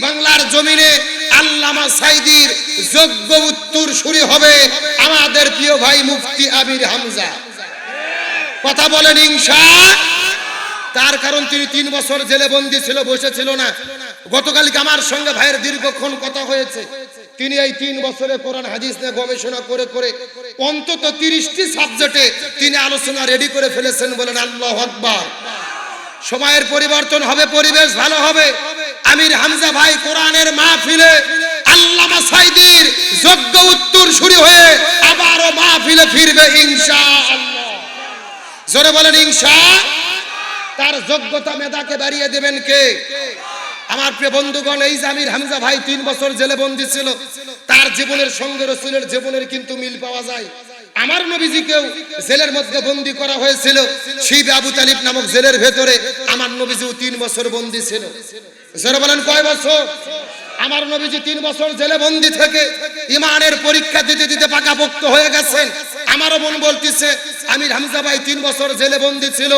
বাংলার জমিনে আল্লামা সাঈদীর যোগ্য উত্তরসূরি হবে আমাদের প্রিয় ভাই মুফতি আমির হামজা। কথা বলেন ইনশাআল্লাহ। তার কারণ তিনি 3 বছর জেলে বন্দী ছিল, বসেছিল না। গতকালকে আমার সঙ্গে ভাইয়ের দীর্ঘক্ষণ কথা হয়েছে। তিনি এই 3 বছরে কোরআন হাদিস নিয়ে গবেষণা করে করে অন্তত 30টি সাবজেক্টে তিনি আলোচনা রেডি করে ফেলেছেন। বলেন আল্লাহু আকবার। সময়ের পরিবর্তন হবে, পরিবেশ ভালো হবে। আমির হামজা ভাই কোরআনের মাহফিলে আল্লামা সাঈদীর যোগ্য উত্তরসূরি হয়ে আবারও মাহফিলে ফিরবে ইনশাআল্লাহ। জোরে বলেন ইনশাআল্লাহ। তার যোগ্যতা মেধাকে বাড়িয়ে দেবেন কে? আমার প্রিয় বন্ধুগণ, এই যে আমির হামজা ভাই 3 বছর জেলে বন্দী ছিল, তার জীবনের সঙ্গে রাসূলের জীবনের কিন্তু মিল পাওয়া যায়। আমার নবীজিকেও জেলের মধ্যে বন্দী করা হয়েছিল, শিব আবু তালিব নামক জেলের ভেতরে আমার নবীজিও 3 বছর বন্দী ছিল। যারা বলেন কয় বছর? আমার নবীজি 3 বছর জেলে বন্দী থেকে ঈমানের পরীক্ষা দিতে দিতে পাকাপোক্ত হয়ে গেছেন। আমারও মন বলতেছে আমির হামজা ভাই 3 বছর জেলে বন্দী ছিল,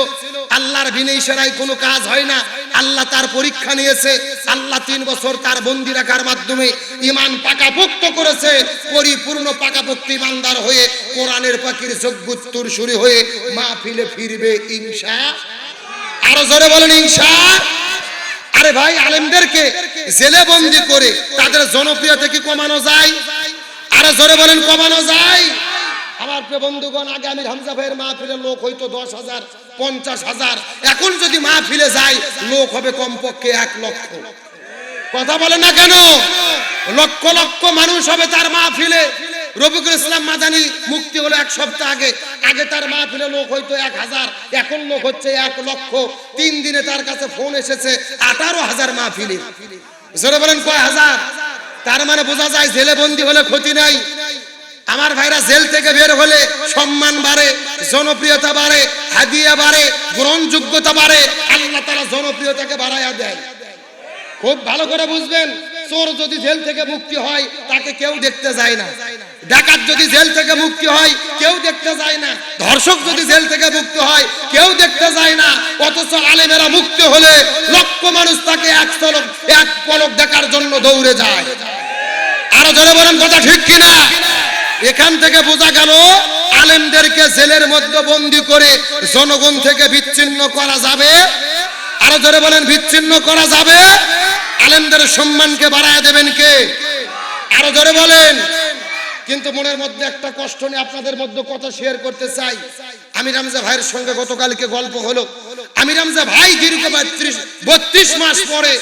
আল্লাহর বিনা ইশারায় কোনো কাজ হয় না। আল্লাহ তার পরীক্ষা নিয়েছে। আল্লাহ 3 বছর তার বন্দী রাখার মাধ্যমে ঈমান পাকাপোক্ত করেছে। পরিপূর্ণ পাকাপোক্ত ঈমানদার হয়ে কোরআনের পাখির যোগ্য উত্তরসূরি হয়ে মাহফিলে ফিরবে ইনশাআল্লাহ। আরো জোরে বলেন ইনশাআল্লাহ। আরে ভাই, আলেমদেরকে জেলে বন্দী করে তাদের জনপ্রিয়তা কি কমানো যায়? আরো জোরে বলেন কমানো যায়? আমার প্রিয় বন্ধুগণ, আগে আমির হামজা ভাইয়ের মাহফিলে লোক হয়তো 10,000, 50,000। এখন যদি মাহফিলে যায় লোক হবে কমপক্ষে 1 লক্ষ। কথা বলে না কেন? লক্ষ লক্ষ মানুষ হবে তার মাহফিলে। রফিকুল ইসলাম মাদানী মুক্তি হলো 1 সপ্তাহ আগে। আগে তার মাহফিলে লোক হয়তো 1000, এখন লোক হচ্ছে 1 লক্ষ। 3 দিনে তার কাছে ফোন এসেছে 18,000 মাহফিলে। জোরে বলেন কয় হাজার? তার মানে বোঝা যায় জেলে বন্দী হলে ক্ষতি নাই। আমার ভাইরা জেল থেকে বের হলে সম্মান বাড়ে, জনপ্রিয়তা বাড়ে, হাদিয়া বাড়ে, গ্রহণযোগ্যতা বাড়ে। আল্লাহ তাআলা জনপ্রিয়তাকে বাড়ায়া দেয়। খুব ভালো করে বুঝবেন, চোর যদি জেল থেকে মুক্তি হয় তাকে কেউ দেখতে যায় না। ডাকাত যদি জেল থেকে মুক্তি হয় কেউ দেখতে যায় না। ধর্ষক যদি জেল থেকে মুক্তি হয় কেউ দেখতে যায় না। অথচ আলেমেরা মুক্তি হলে লক্ষ মানুষ তাকে এক পলক দেখার জন্য দৌড়ে যায়। আরো জোরে বলেন কথা ঠিক কিনা? এখান থেকে বোঝা গেল আলেমদেরকে জেলের মধ্যে বন্দী করে জনগণ থেকে বিচ্ছিন্ন করা যাবে। আরো জোরে বলেন বিচ্ছিন্ন করা যাবে। আলেমদের সম্মানকে বাড়ায় দেবেন কে? আরো জোরে বলেন। কিন্তু মনের মধ্যে একটা কষ্ট নিয়ে আপনাদের মধ্যে কথা শেয়ার করতে চাই। আমির হামজা ভাইয়ের সঙ্গে গতকালকে গল্প হলো। আমির হামজা ভাই দীর্ঘ 32 মাস পরে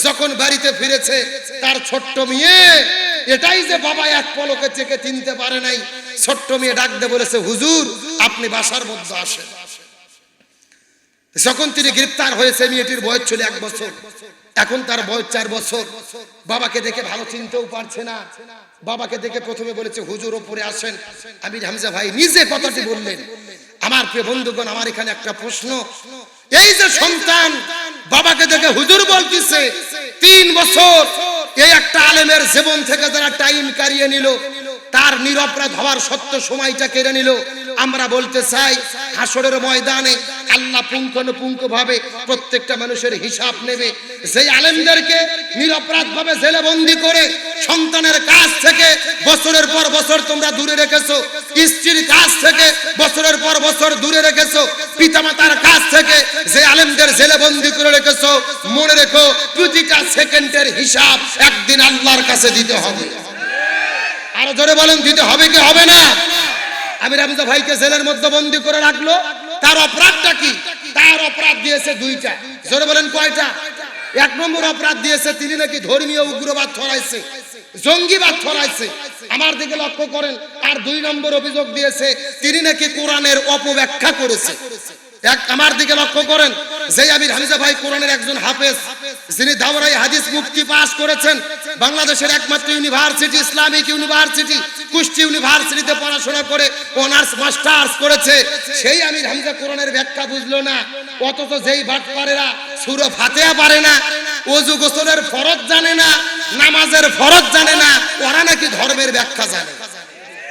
যখন বাড়িতে ফিরেছে, তার ছোট্ট মেয়ে এটাই যে বাবা 1 পলকে চেকে চিনতে পারে নাই। ছোট্ট মেয়ে ডাক দিয়ে বলেছে, হুজুর আপনি বাসার মধ্যে আসেন। যখন তিনি গ্রেফতার হয়েছে মেয়েটির বয়স ছিল 1 বছর, এখন তার বয়স 4 বছর। বাবাকে দেখে ভালো চিনতেও পারছে না। বাবাকে দেখে প্রথমে বলেছে, হুজুর ওপরে আসেন। আমির হামজা ভাই নিজে কথাটি বললেন। আমার প্রিয় বন্ধুগণ, আমার এখানে একটা প্রশ্ন, এই যে সন্তান বাবাকে দেখে হুজুর বলতেছে, 3 বছর এই একটা আলেমের জীবন থেকে যারা টাইম কারিয়ে নিল, তার নিরপরাধ হওয়ার সত্য সময়টা কেড়ে নিল। আমরা বলতে চাই হাসরের ময়দানে আল্লাহ পুঙ্খানুপুঙ্খভাবে প্রত্যেকটা মানুষের হিসাব নেবে। সেই আলেমদেরকে নিরপরাধ ভাবে জেলে বন্দী করে সন্তানের কাছ থেকে বছরের পর বছর তোমরা দূরে রেখেছো, স্ত্রীর কাছ থেকে বছরের পর বছর দূরে রেখেছো, পিতামাতার কাছ থেকে যে আলেমদের জেলে বন্দী করে রেখেছো, মনে রেখো প্রতিটা সেকেন্ডের হিসাব একদিন আল্লাহর কাছে দিতে হবে। আরো জোরে বলেন, দিতে হবে কি হবে না? আমির হামজা ভাইকে জেলের মধ্যে বন্দী করে রাখলো, তার অপরাধটা কি? তার অপরাধ দিয়েছে 2টা। জোরে বলেন কয়টা? 1 নম্বর অপরাধ দিয়েছে তিনি নাকি ধর্মীয় উগ্রবাদ ছড়াইছে, জঙ্গিবাদ ছড়াইছে। আমার দিকে লক্ষ্য করেন। আর 2 নম্বর অভিযোগ দিয়েছে তিনি নাকি কোরআনের অপব্যাখ্যা করেছে। আমার দিকে লক্ষ্য করেন, যে আমির হামজা ভাই কোরআনের একজন হাফেজ, যিনি দাওরাই হাদিস মুফতি পাস করেছেন, বাংলাদেশের একমাত্র ইউনিভার্সিটি ইসলামিক ইউনিভার্সিটি কুষ্টি ইউনিভার্সিটিতে পড়াশোনা করে অনার্স মাস্টার্স করেছে, সেই আমির হামজা কোরআনের ব্যাখ্যা বুঝলো না। অথচ যেই বাটপারেরা সূরা ফাতিহা পারে না, ওযু গোসলের ফরজ জানে না, নামাজের ফরজ জানে না, ওরা নাকি ধর্মের ব্যাখ্যা জানে।